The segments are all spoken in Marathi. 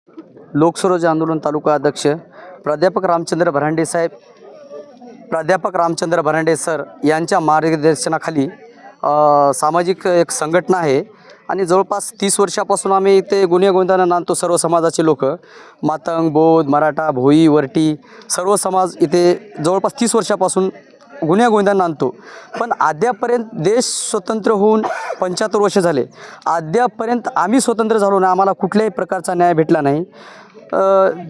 लोकस्वराज्य आंदोलन तालुका अध्यक्ष प्राध्यापक रामचंद्र भरांडे सर यांच्या मार्गदर्शनाखाली सामाजिक एक संघटना आहे आणि जवळपास 30 वर्षापासून आम्ही इथे गुन्हेगोविंदानं नांदतो. सर्व समाजाचे लोक, मातंग, बौद्ध, मराठा, भोई, वरटी सर्व समाज इथे जवळपास 30 वर्षापासून गुन्हेगोविंदानं नांदतो. पण अद्यापर्यंत देश स्वतंत्र होऊन 75 वर्ष झाले. अद्यापर्यंत आम्ही स्वतंत्र झालो ना, आम्हाला कुठल्याही प्रकारचा न्याय भेटला नाही.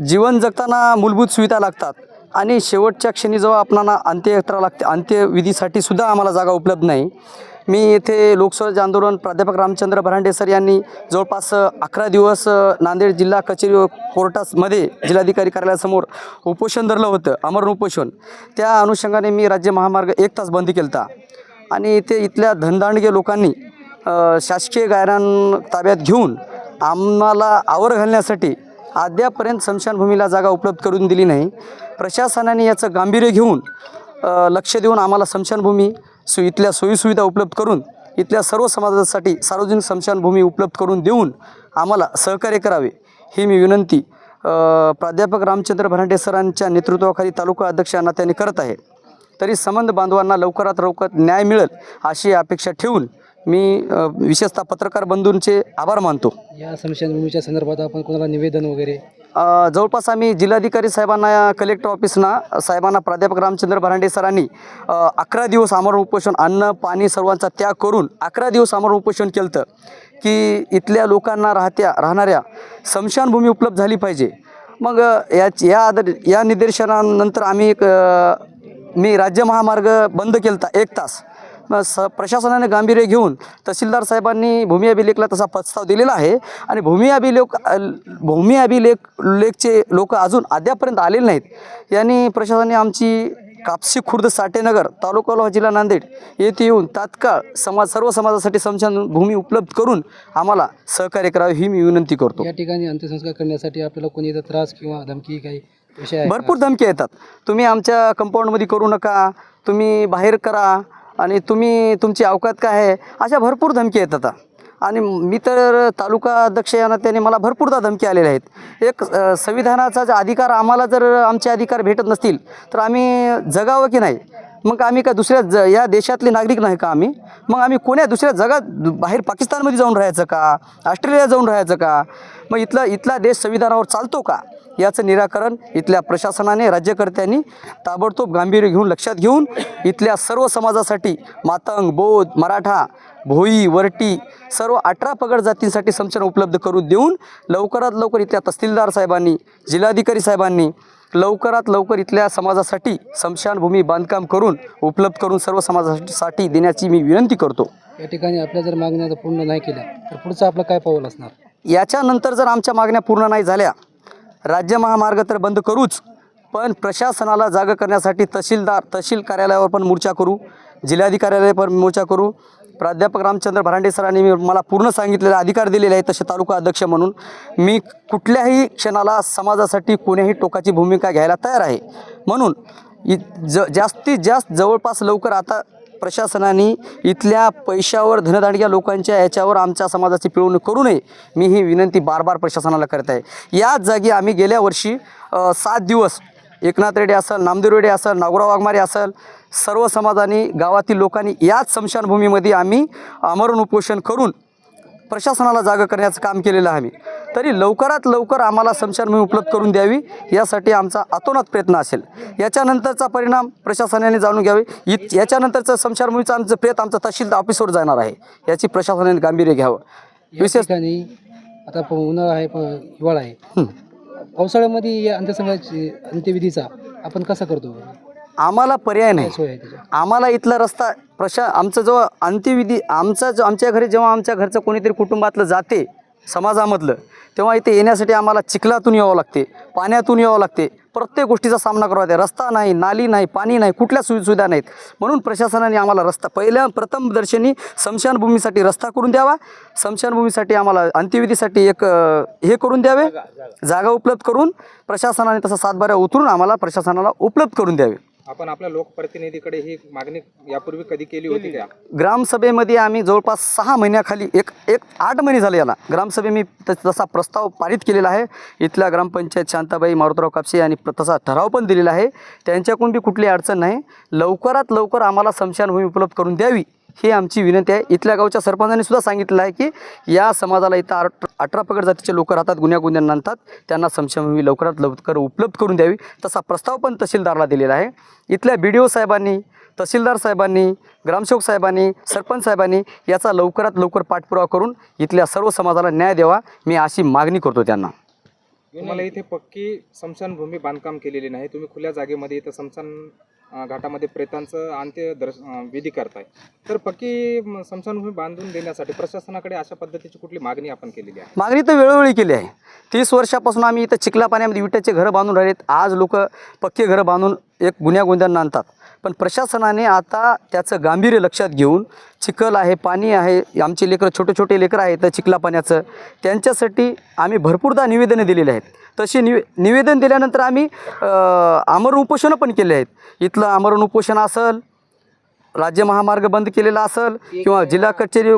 जीवन जगताना मूलभूत सुविधा लागतात आणि शेवटच्या क्षणी जेव्हा आपणाला अंत्ययात्रा लागते, अंत्यविधीसाठी सुद्धा आम्हाला जागा उपलब्ध नाही. मी येथे लोकस्वराज्य आंदोलन प्राध्यापक रामचंद्र भरांडे सर यांनी जवळपास 11 दिवस नांदेड जिल्हा कचेरी कोर्टामध्ये जिल्हाधिकारी कार्यालयासमोर उपोषण धरलं होतं, आमरण उपोषण. त्या अनुषंगाने मी राज्य महामार्ग 1 तास बंद केला होता आणि इथल्या धनदांडगे लोकांनी शासकीय गायरान ताब्यात घेऊन आम्हाला आवर घालण्यासाठी अद्यापर्यंत स्मशानभूमीला जागा उपलब्ध करून दिली नाही. प्रशासनाने याचं गांभीर्य घेऊन लक्ष देऊन आम्हाला स्मशानभूमी इथल्या सोयीसुविधा उपलब्ध करून इथल्या सर्व समाजासाठी सार्वजनिक स्मशानभूमी उपलब्ध करून देऊन आम्हाला सहकार्य करावे ही मी विनंती प्राध्यापक रामचंद्र भरांडे सरांच्या नेतृत्वाखाली तालुका अध्यक्षांना त्यांनी करत आहे. तरी संबंध बांधवांना लवकरात लवकर न्याय मिळेल अशी अपेक्षा ठेवून मी विशेषतः पत्रकार बंधूंचे आभार मानतो. या स्मशानभूमीच्या संदर्भात आपण कोणाला निवेदन वगैरे जवळपास आम्ही जिल्हाधिकारी साहेबांना, कलेक्टर ऑफिसना साहेबांना प्राध्यापक रामचंद्र भरांडे सरांनी 11 दिवस आमरण उपोषण, अन्न पाणी सर्वांचा त्याग करून 11 दिवस आमरण उपोषण केलं होतं की इथल्या लोकांना राहणाऱ्या स्मशानभूमी उपलब्ध झाली पाहिजे. मग या निदर्शनानंतर मी राज्य महामार्ग बंद केला होता 1 तास. प्रशासनाने गांभीर्य घेऊन तहसीलदार साहेबांनी भूमी अभिलेखला तसा प्रस्ताव दिलेला आहे आणि भूमी अभिलेखचे लोक अजून अद्यापर्यंत आलेले नाहीत. यांनी प्रशासनाने आमची कापसी खुर्द साठेनगर तालुका लोहा जिल्हा नांदेड येथे येऊन तात्काळ सर्व समाजासाठी स्मशानभूमी उपलब्ध करून आम्हाला सहकार्य करावे ही मी विनंती करतो. या ठिकाणी अंत्यसंस्कार करण्यासाठी आपल्याला कोणी त्रास किंवा धमकी काही विषय आहे? भरपूर धमकी येतात. तुम्ही आमच्या कंपाऊंडमध्ये करू नका, तुम्ही बाहेर करा आणि तुमची अवकात काय आहे, अशा भरपूर धमकी येतात. आणि मी तर तालुका अध्यक्ष यांना त्याने मला भरपूरदा धमकी आलेल्या आहेत. एक संविधानाचा अधिकार आम्हाला जर आमचे अधिकार भेटत नसतील तर आम्ही जगावं की नाही? मग आम्ही काय दुसऱ्या या देशातले नागरिक नाही का आम्ही? मग आम्ही कोण्या दुसऱ्या जगात बाहेर पाकिस्तानमध्ये जाऊन राहायचं का, ऑस्ट्रेलिया जाऊन राहायचं का? मग इथला देश संविधानावर चालतो का? याचं निराकरण इथल्या प्रशासनाने, राज्यकर्त्यांनी ताबडतोब गांभीर्य घेऊन लक्षात घेऊन इथल्या सर्व समाजासाठी मातंग, बौद्ध, मराठा, भोई, वरटी सर्व 18 पगड जातींसाठी स्मशान उपलब्ध करून देऊन लवकरात लवकर इथल्या तहसीलदार साहेबांनी, जिल्हाधिकारी साहेबांनी लवकरात लवकर इथल्या समाजासाठी स्मशानभूमी बांधकाम करून उपलब्ध करून सर्व समाजासाठी देण्याची मी विनंती करतो. या ठिकाणी आपल्या जर मागण्या पूर्ण नाही केल्या तर पुढचं आपलं काय पाऊल असणार? याच्यानंतर जर आमच्या मागण्या पूर्ण नाही झाल्या, राज्य महामार्ग तर बंद करूच, पण प्रशासनाला जागा करण्यासाठी तहसील कार्यालयावर पण मोर्चा करू, जिल्हाधिकाऱ्यालयावर पण मोर्चा करू. प्राध्यापक रामचंद्र भरांडे सरांनी मला पूर्ण सांगितलेले अधिकार दिलेले आहेत. तसे तालुका अध्यक्ष म्हणून मी कुठल्याही क्षणाला समाजासाठी कोणीही टोकाची भूमिका घ्यायला तयार आहे. म्हणून जास्तीत जास्त जवळपास लवकर आता प्रशासनाने इथल्या पैशावर धनदांडग्या लोकांच्या याच्यावर आमच्या समाजाची पिळवणूक करू नये मी ही विनंती बार प्रशासनाला करत आहे. याच जागी आम्ही गेल्या वर्षी 7 दिवस एकनाथ रेड्डी असेल, नामदेव रेड्डी असेल, नागोराव वाघमारे असेल, सर्व समाजाने, गावातील लोकांनी याच स्मशानभूमीमध्ये आम्ही आमरण उपोषण करून प्रशासनाला जागा करण्याचं काम केलेलं आहे. तरी लवकरात लवकर आम्हाला स्मशानभूमी उपलब्ध करून द्यावी यासाठी आमचा अतोनात प्रयत्न असेल. याच्यानंतरचा परिणाम प्रशासनाने जाणून घ्यावे. याच्यानंतरचं स्मशानभूमीचं आमचं तहसील ऑफिसवर जाणार आहे, याची प्रशासनाने गांभीर्य घ्यावं. विशेष आता उन्हाळा आहे, हिवाळा आहे, पावसाळ्यामध्ये या अंत्यविधीचा आपण कसा करतो? आम्हाला पर्याय नाही. आम्हाला इथला रस्ता आमचं जो अंत्यविधी आमच्या घरी जेव्हा आमच्या घरचं कोणीतरी कुटुंबातलं जाते समाजामधलं, तेव्हा इथे येण्यासाठी आम्हाला चिखलातून यावं लागते, पाण्यातून यावं लागते, प्रत्येक गोष्टीचा सामना करावा लागते. रस्ता नाही, नाली नाही, पाणी नाही, कुठल्या सुविधा नाहीत. म्हणून प्रशासनाने आम्हाला प्रथम दर्शनी स्मशानभूमीसाठी रस्ता करून द्यावा, स्मशानभूमीसाठी आम्हाला अंत्यविधीसाठी एक हे करून द्यावे, जागा उपलब्ध करून प्रशासनाने तसा 7 बाऱ्या उतरून आम्हाला प्रशासनाला उपलब्ध करून द्यावे. आपण आपल्या लोकप्रतिनिधीकडे ही मागणी यापूर्वी कधी केली होती का? ग्रामसभेमध्ये आम्ही जवळपास 6 महिन्याखाली एक 8 महिने झाले याला ग्रामसभे मी तसा प्रस्ताव पारित केलेला आहे. इथल्या ग्रामपंचायत शांताबाई मारुतराव कापसे यांनी तसा ठराव पण दिलेला आहे. त्यांच्याकडून बी कुठली अडचण नाही. लवकरात लवकर आम्हाला स्मशानभूमी उपलब्ध करून द्यावी ही आमची विनंती आहे. इथल्या गावच्या सरपंचांनी सुद्धा सांगितलं आहे की या समाजाला इथं 18 पगड जातीचे लोक राहतात, गुन्ह्यागोंद्यानं आणतात, त्यांना स्मशानभूमी लवकरात लवकर उपलब्ध करून द्यावी तसा प्रस्ताव पण तहसीलदारला दिलेला आहे. इथल्या BDO साहेबांनी, तहसीलदार साहेबांनी, ग्रामसेवक साहेबांनी, सरपंच साहेबांनी याचा लवकरात लवकर पाठपुरावा करून इथल्या सर्व समाजाला न्याय द्यावा मी अशी मागणी करतो त्यांना. तुम्हाला इथे पक्की स्मशानभूमी बांधकाम केलेली नाही, तुम्ही खुल्या जागेमध्ये इथं स्मशान घाटामध्ये प्रेतांचं विधी करताय, तर पक्की स्मशानभूमी बांधून देण्यासाठी प्रशासनाकडे अशा पद्धतीची कुठली मागणी आपण केलेली आहे? मागणी तर वेळोवेळी केली आहे. 30 वर्षापासून आम्ही इथं चिखला पाण्यामध्ये विट्याचे घरं बांधून राहिलेत. आज लोक पक्के घरं बांधून एक गुन्ह्यागोंद्यांना आणतात. पण प्रशासनाने आता त्याचं गांभीर्य लक्षात घेऊन चिखल आहे, पाणी आहे, आमचे लेकरं छोटे छोटे लेकरं आहेत चिखला पाण्याचं, त्यांच्यासाठी आम्ही भरपूरदा निवेदनं दिलेली आहेत. तशी निवेदन दिल्यानंतर आम्ही आमरण उपोषणं पण केले आहेत. इथलं आमरण उपोषण असेल, राज्य महामार्ग बंद केलेला असेल किंवा जिल्हा कचेरी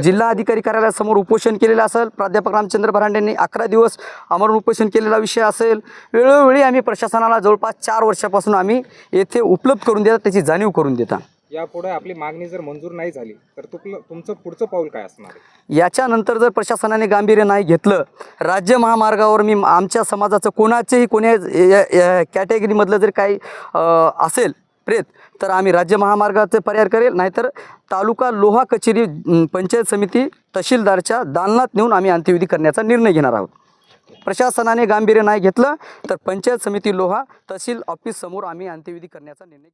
जिल्हा अधिकारी कार्यालयासमोर उपोषण केलेलं असेल, प्राध्यापक रामचंद्र बरांडेंनी 11 दिवस आमरण उपोषण केलेला विषय असेल, वेळोवेळी आम्ही प्रशासनाला जवळपास 4 वर्षापासून आम्ही येथे उपलब्ध करून देतात, त्याची जाणीव करून देतात. यापुढे आपली मागणी जर मंजूर नाही झाली तर तुमचं पुढचं पाऊल काय असणार आहे? याच्यानंतर जर प्रशासनाने गांभीर्य नाही घेतलं, राज्य महामार्गावर मी आमच्या समाजाचं कोणाच्याही कॅटेगरीमधलं जर काही असेल प्रेत तर आम्ही राज्य महामार्गाचे पर्याय करेल, नाहीतर तालुका लोहा कचेरी पंचायत समिती तहसीलदारच्या दालनात नेऊन आम्ही अंत्यविधी करण्याचा निर्णय घेणार आहोत. प्रशासनाने गांभीर्य नाही घेतलं तर पंचायत समिती लोहा तहसील ऑफिस समोर आम्ही अंत्यविधी करण्याचा निर्णय